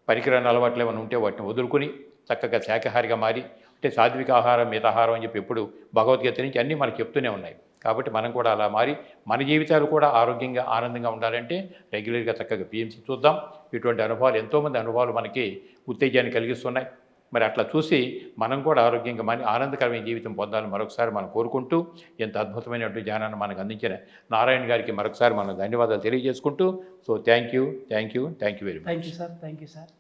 పనికిరాని అలవాట్లు ఏమైనా ఉంటే వాటిని వదులుకుని చక్కగా శాఖాహారిగా మారి, అంటే సాత్విక ఆహారం మితాహారం అని చెప్పి ఎప్పుడు భగవద్గీత నుంచి అన్నీ మనకు చెప్తూనే ఉన్నాయి. కాబట్టి మనం కూడా అలా మారి మన జీవితాలు కూడా ఆరోగ్యంగా ఆనందంగా ఉండాలంటే రెగ్యులర్గా చక్కగా పిఎంసి చూద్దాం. ఇటువంటి అనుభవాలు ఎంతోమంది అనుభవాలు మనకి ఉత్తేజాన్ని కలిగిస్తున్నాయి. మరి అట్లా చూసి మనం కూడా ఆరోగ్యంగా మరి ఆనందకరమైన జీవితం పొందాలని మరొకసారి మనం కోరుకుంటూ ఎంత అద్భుతమైనటువంటి జ్ఞానాన్ని మనకు అందించిన నారాయణ గారికి మరొకసారి మనం ధన్యవాదాలు తెలియజేసుకుంటూ so thank you very much. Thank you sir.